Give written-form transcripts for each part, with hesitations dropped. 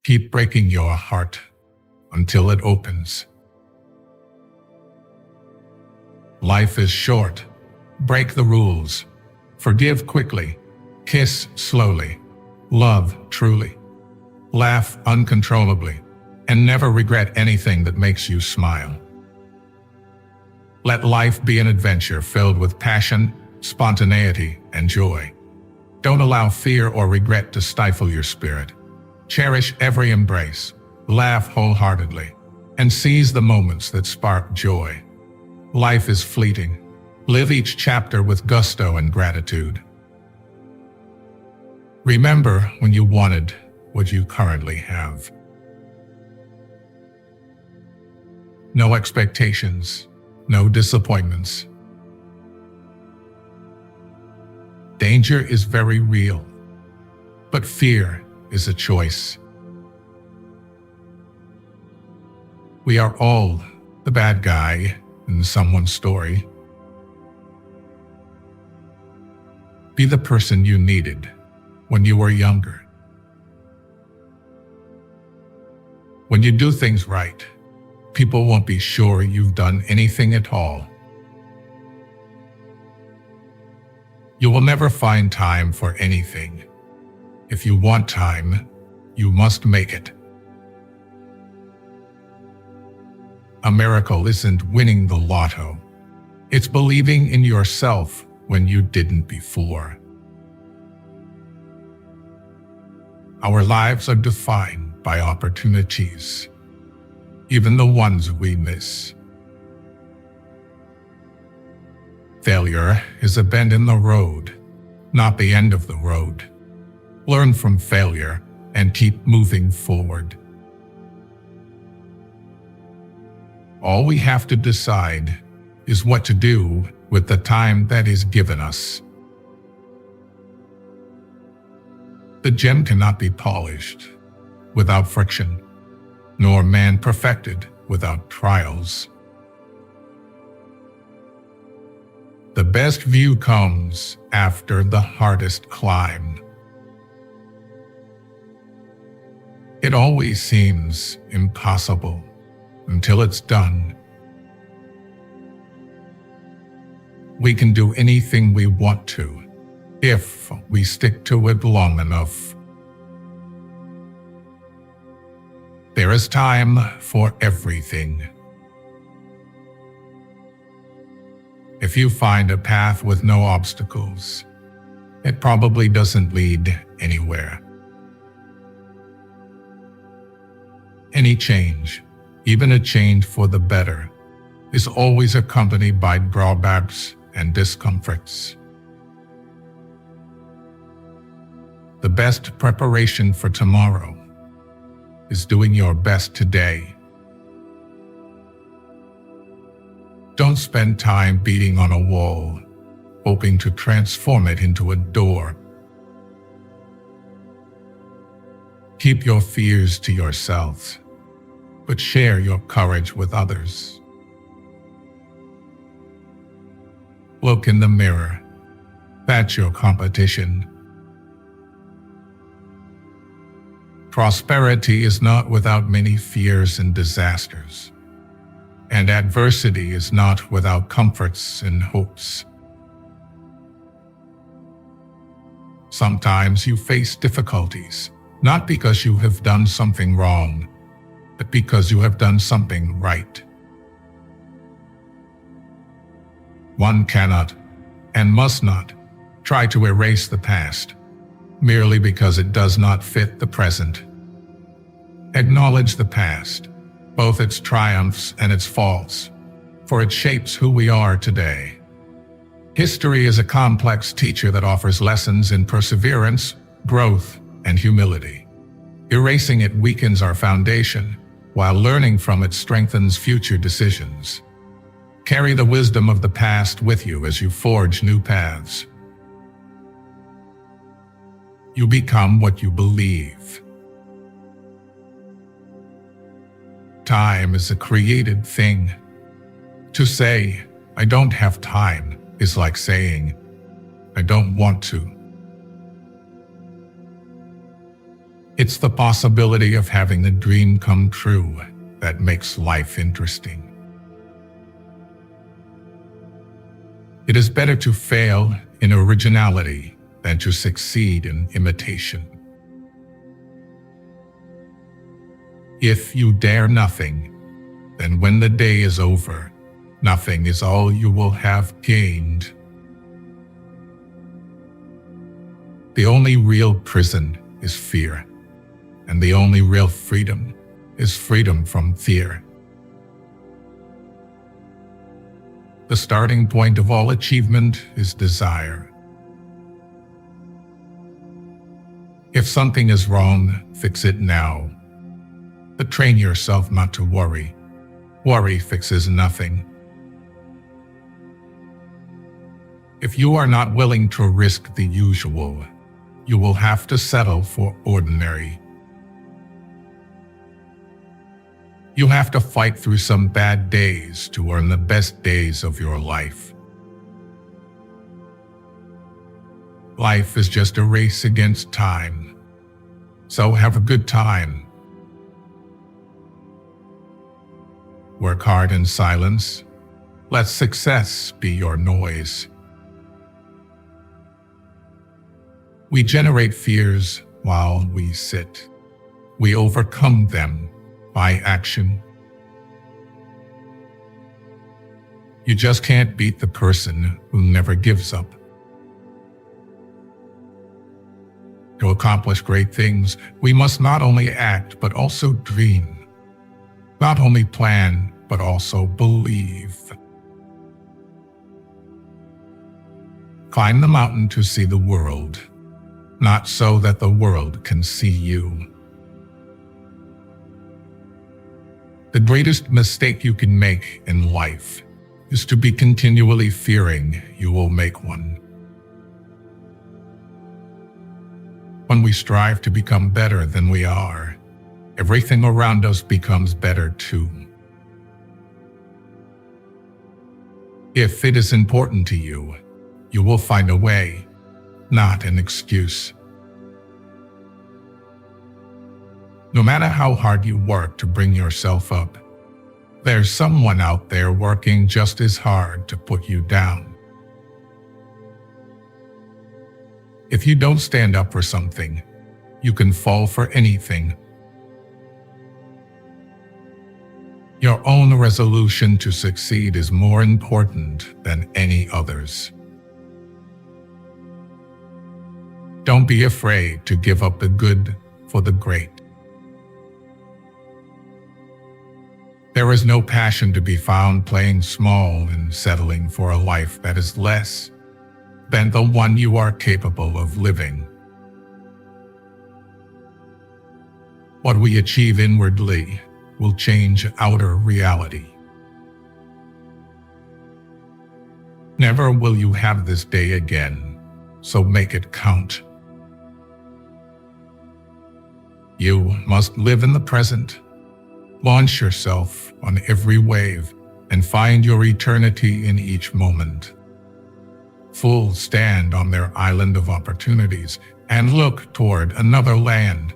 Keep breaking your heart until it opens. Life is short. Break the rules. Forgive quickly. Kiss slowly. Love truly. Laugh uncontrollably. And never regret anything that makes you smile. Let life be an adventure filled with passion, spontaneity, and joy. Don't allow fear or regret to stifle your spirit. Cherish every embrace, laugh wholeheartedly, and seize the moments that spark joy. Life is fleeting. Live each chapter with gusto and gratitude. Remember when you wanted what you currently have. No expectations, no disappointments. Danger is very real, but fear is a choice. We are all the bad guy in someone's story. Be the person you needed when you were younger. When you do things right, people won't be sure you've done anything at all. You will never find time for anything. If you want time, you must make it. A miracle isn't winning the lotto. It's believing in yourself when you didn't before. Our lives are defined by opportunities, even the ones we miss. Failure is a bend in the road, not the end of the road. Learn from failure and keep moving forward. All we have to decide is what to do with the time that is given us. The gem cannot be polished without friction, nor man perfected without trials. The best view comes after the hardest climb. It always seems impossible until it's done. We can do anything we want to if we stick to it long enough. There is time for everything. If you find a path with no obstacles, it probably doesn't lead anywhere. Any change, even a change for the better, is always accompanied by drawbacks and discomforts. The best preparation for tomorrow is doing your best today. Don't spend time beating on a wall, hoping to transform it into a door. Keep your fears to yourself, but share your courage with others. Look in the mirror. That's your competition. Prosperity is not without many fears and disasters, and adversity is not without comforts and hopes. Sometimes you face difficulties, not because you have done something wrong, but because you have done something right. One cannot and must not try to erase the past merely because it does not fit the present. Acknowledge the past, both its triumphs and its faults, for it shapes who we are today. History is a complex teacher that offers lessons in perseverance, growth, and humility. Erasing it weakens our foundation, while learning from it strengthens future decisions. Carry the wisdom of the past with you as you forge new paths. You become what you believe. Time is a created thing. To say, "I don't have time," is like saying, "I don't want to." It's the possibility of having a dream come true that makes life interesting. It is better to fail in originality than to succeed in imitation. If you dare nothing, then when the day is over, nothing is all you will have gained. The only real prison is fear, and the only real freedom is freedom from fear. The starting point of all achievement is desire. If something is wrong, fix it now. But train yourself not to worry. Worry fixes nothing. If you are not willing to risk the usual, you will have to settle for ordinary. You have to fight through some bad days to earn the best days of your life. Life is just a race against time, so have a good time. Work hard in silence. Let success be your noise. We generate fears while we sit. We overcome them by action. You just can't beat the person who never gives up. To accomplish great things, we must not only act but also dream. Not only plan, but also believe. Climb the mountain to see the world, not so that the world can see you. The greatest mistake you can make in life is to be continually fearing you will make one. When we strive to become better than we are, everything around us becomes better too. If it is important to you, you will find a way, not an excuse. No matter how hard you work to bring yourself up, there's someone out there working just as hard to put you down. If you don't stand up for something, you can fall for anything. Your own resolution to succeed is more important than any others. Don't be afraid to give up the good for the great. There is no passion to be found playing small and settling for a life that is less than the one you are capable of living. What we achieve inwardly will change outer reality. Never will you have this day again, so make it count. You must live in the present. Launch yourself on every wave and find your eternity in each moment. Fools stand on their island of opportunities and look toward another land.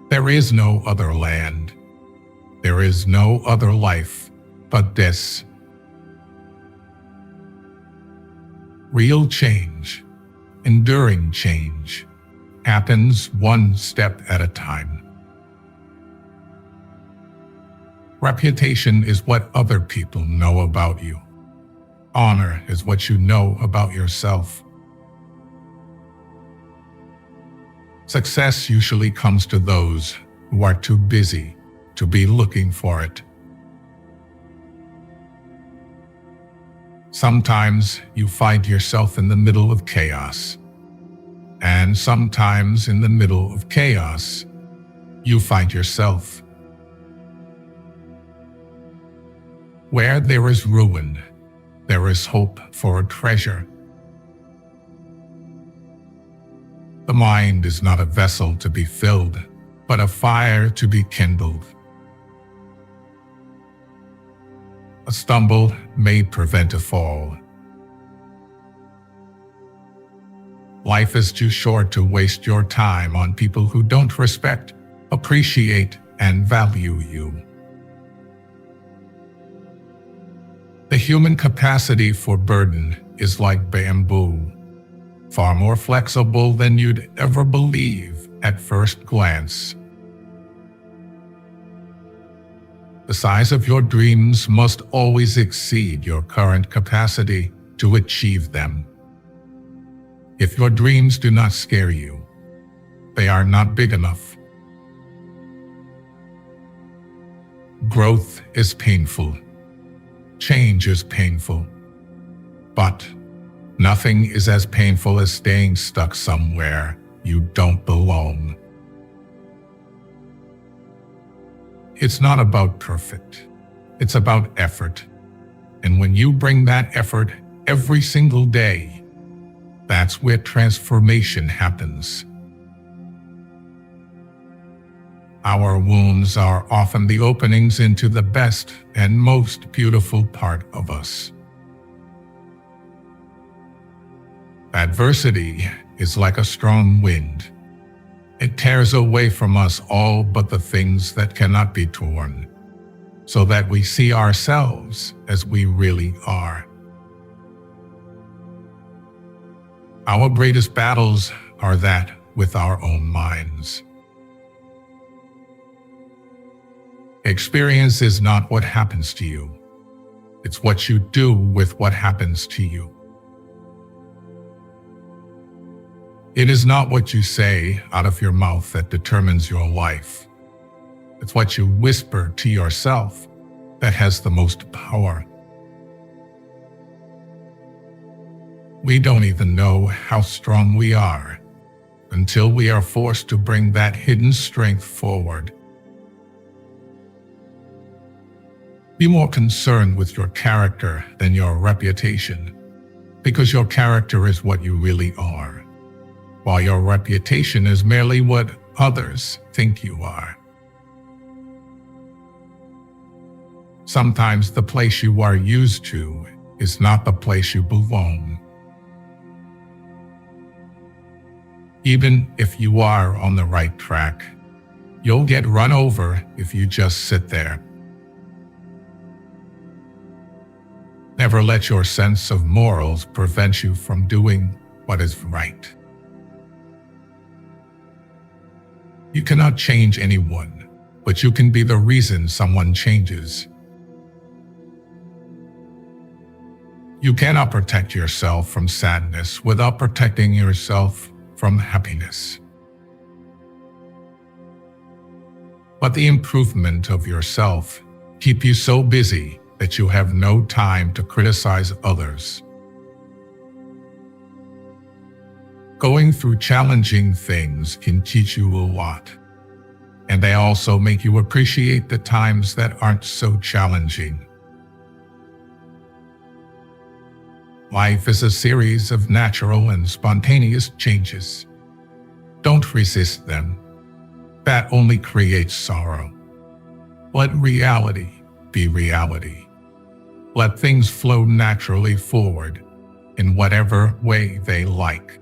There is no other land. There is no other life but this. Real change, enduring change, happens one step at a time. Reputation is what other people know about you. Honor is what you know about yourself. Success usually comes to those who are too busy to be looking for it. Sometimes you find yourself in the middle of chaos, and sometimes in the middle of chaos, you find yourself. Where there is ruin, there is hope for a treasure. The mind is not a vessel to be filled, but a fire to be kindled. A stumble may prevent a fall. Life is too short to waste your time on people who don't respect, appreciate, and value you. The human capacity for burden is like bamboo, far more flexible than you'd ever believe at first glance. The size of your dreams must always exceed your current capacity to achieve them. If your dreams do not scare you, they are not big enough. Growth is painful. Change is painful. But nothing is as painful as staying stuck somewhere you don't belong. It's not about perfect. It's about effort. And when you bring that effort every single day, that's where transformation happens. Our wounds are often the openings into the best and most beautiful part of us. Adversity is like a strong wind. It tears away from us all but the things that cannot be torn, so that we see ourselves as we really are. Our greatest battles are that with our own minds. Experience is not what happens to you. It's what you do with what happens to you. It is not what you say out of your mouth that determines your life. It's what you whisper to yourself that has the most power. We don't even know how strong we are until we are forced to bring that hidden strength forward. Be more concerned with your character than your reputation, because your character is what you really are, while your reputation is merely what others think you are. Sometimes the place you are used to is not the place you belong. Even if you are on the right track, you'll get run over if you just sit there. Never let your sense of morals prevent you from doing what is right. You cannot change anyone, but you can be the reason someone changes. You cannot protect yourself from sadness without protecting yourself from happiness. But the improvement of yourself keeps you so busy that you have no time to criticize others. Going through challenging things can teach you a lot, and they also make you appreciate the times that aren't so challenging. Life is a series of natural and spontaneous changes. Don't resist them. That only creates sorrow. Let reality be reality. Let things flow naturally forward in whatever way they like.